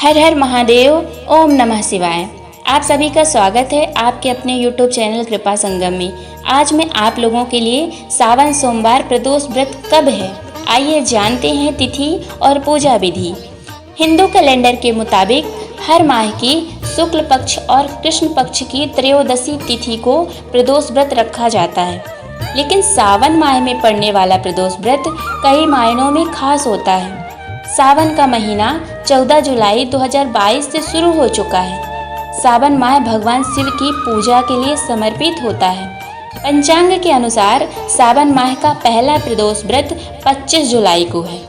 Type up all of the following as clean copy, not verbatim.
हर हर महादेव, ओम नमः शिवाय। आप सभी का स्वागत है आपके अपने YouTube चैनल कृपा संगम में। आज मैं आप लोगों के लिए सावन सोमवार प्रदोष व्रत कब है, आइए जानते हैं तिथि और पूजा विधि। हिंदू कैलेंडर के मुताबिक हर माह की शुक्ल पक्ष और कृष्ण पक्ष की त्रयोदशी तिथि को प्रदोष व्रत रखा जाता है, लेकिन सावन माह में पड़ने वाला प्रदोष व्रत कई मायनों में खास होता है। सावन का महीना 14 जुलाई 2022 से शुरू हो चुका है। सावन माह भगवान शिव की पूजा के लिए समर्पित होता है। पंचांग के अनुसार सावन माह का पहला प्रदोष व्रत 25 जुलाई को है।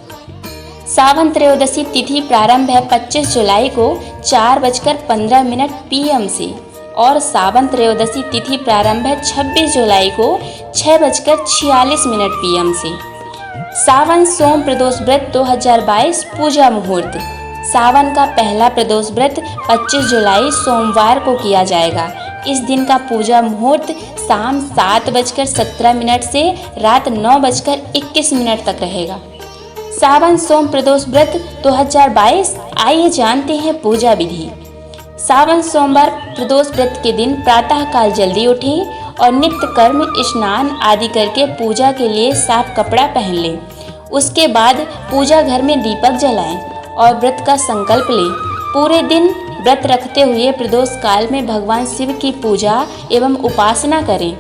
सावन त्रयोदशी तिथि प्रारंभ है 25 जुलाई को 4:15 PM से और सावन त्रयोदशी तिथि प्रारंभ है 26 जुलाई को 6:46 PM से। सावन सोम प्रदोष व्रत 2022 पूजा मुहूर्त। सावन का पहला प्रदोष व्रत 25 जुलाई सोमवार को किया जाएगा। इस दिन का पूजा मुहूर्त शाम 7:17 से रात 9:21 तक रहेगा। सावन सोम प्रदोष व्रत 2022, आइए जानते हैं पूजा विधि। सावन सोमवार प्रदोष व्रत के दिन प्रातः काल जल्दी उठें और नित्य कर्म स्नान आदि करके पूजा के लिए साफ कपड़ा पहन लें। उसके बाद पूजा घर में दीपक जलाएं और व्रत का संकल्प लें। पूरे दिन व्रत रखते हुए प्रदोष काल में भगवान शिव की पूजा एवं उपासना करें।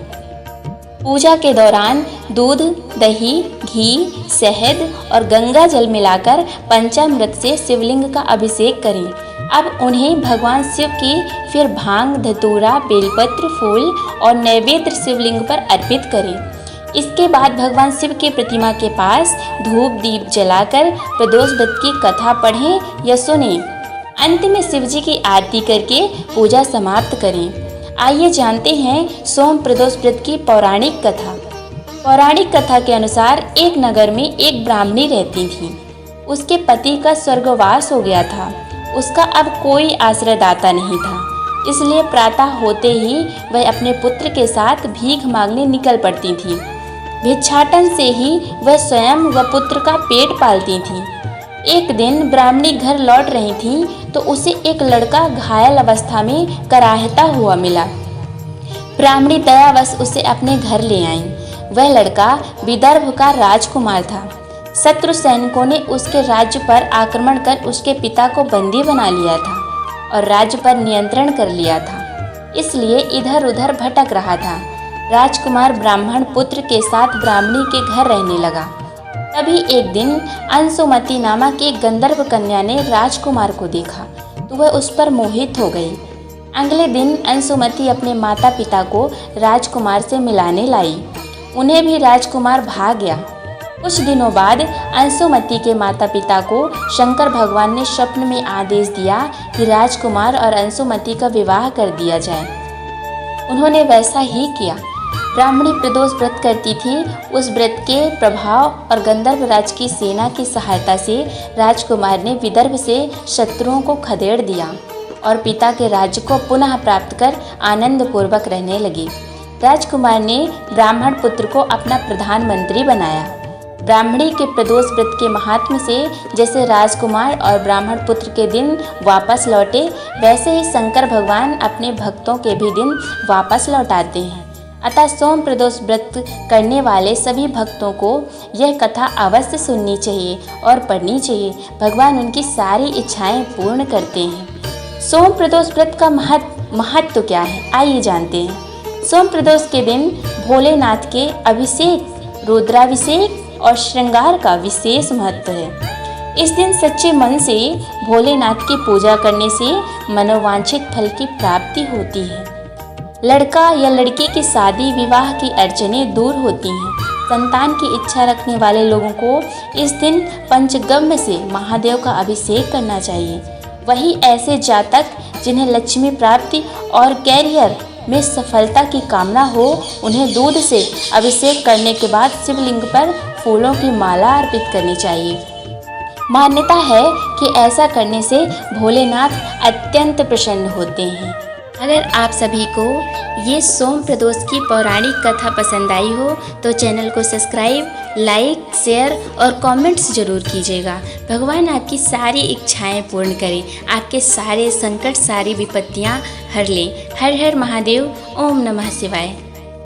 पूजा के दौरान दूध, दही, घी, शहद और गंगा जल मिलाकर पंचामृत से शिवलिंग का अभिषेक करें। अब उन्हें भगवान शिव की फिर भांग, धतूरा, बेलपत्र, फूल और नैवेद्य शिवलिंग पर अर्पित करें। इसके बाद भगवान शिव की प्रतिमा के पास धूप दीप जलाकर प्रदोष व्रत की कथा पढ़ें या सुनें। अंत में शिव जी की आरती करके पूजा समाप्त करें। आइए जानते हैं सोम प्रदोष व्रत की पौराणिक कथा। पौराणिक कथा के अनुसार एक नगर में एक ब्राह्मणी रहती थी। उसके पति का स्वर्गवास हो गया था। उसका अब कोई आश्रयदाता नहीं था, इसलिए प्रातः होते ही वह अपने पुत्र के साथ भीख मांगने निकल पड़ती थी। भिक्षाटन से ही वह स्वयं व पुत्र का पेट पालती थी। एक दिन ब्राह्मणी घर लौट रही थी तो उसे एक लड़का घायल अवस्था में कराहता हुआ मिला। ब्राह्मणी दयावश उसे अपने घर ले आई। वह लड़का विदर्भ का राजकुमार था। शत्रु सैनिकों ने उसके राज्य पर आक्रमण कर उसके पिता को बंदी बना लिया था और राज्य पर नियंत्रण कर लिया था, इसलिए इधर उधर भटक रहा था। राजकुमार ब्राह्मण पुत्र के साथ ब्राह्मणी के घर रहने लगा। तभी एक दिन अंशुमती नामक एक गंधर्व कन्या ने राजकुमार को देखा तो वह उस पर मोहित हो गई। अगले दिन अंशुमती अपने माता पिता को राजकुमार से मिलाने लाई। उन्हें भी राजकुमार भा गया। कुछ दिनों बाद अंशुमती के माता पिता को शंकर भगवान ने स्वप्न में आदेश दिया कि राजकुमार और अंशुमती का विवाह कर दिया जाए। उन्होंने वैसा ही किया। ब्राह्मणी प्रदोष व्रत करती थी। उस व्रत के प्रभाव और गंधर्व राज की सेना की सहायता से राजकुमार ने विदर्भ से शत्रुओं को खदेड़ दिया और पिता के राज्य को पुनः प्राप्त कर आनंद पूर्वक रहने लगे। राजकुमार ने ब्राह्मण पुत्र को अपना प्रधानमंत्री बनाया। ब्राह्मणी के प्रदोष व्रत के महात्म्य से जैसे राजकुमार और ब्राह्मण पुत्र के दिन वापस लौटे, वैसे ही शंकर भगवान अपने भक्तों के भी दिन वापस लौटाते हैं। अतः सोम प्रदोष व्रत करने वाले सभी भक्तों को यह कथा अवश्य सुननी चाहिए और पढ़नी चाहिए। भगवान उनकी सारी इच्छाएं पूर्ण करते हैं। सोम प्रदोष व्रत का महत्व क्या है, आइए जानते हैं। सोम प्रदोष के दिन भोलेनाथ के अभिषेक, रुद्राभिषेक और श्रृंगार का विशेष महत्व है। इस दिन सच्चे मन से भोलेनाथ की पूजा करने से मनोवांछित फल की प्राप्ति होती है। लड़का या लड़की की शादी विवाह की अड़चनें दूर होती हैं। संतान की इच्छा रखने वाले लोगों को इस दिन पंचगव्य से महादेव का अभिषेक करना चाहिए। वही ऐसे जातक जिन्हें लक्ष्मी प्राप्ति और कैरियर में सफलता की कामना हो, उन्हें दूध से अभिषेक करने के बाद शिवलिंग पर फूलों की माला अर्पित करनी चाहिए। मान्यता है कि ऐसा करने से भोलेनाथ अत्यंत प्रसन्न होते हैं। अगर आप सभी को ये सोम प्रदोष की पौराणिक कथा पसंद आई हो तो चैनल को सब्सक्राइब लाइक, शेयर और कमेंट्स जरूर कीजिएगा। भगवान आपकी सारी इच्छाएं पूर्ण करें, आपके सारे संकट, सारी विपत्तियां हर लें। हर हर महादेव। ओम नमः शिवाय।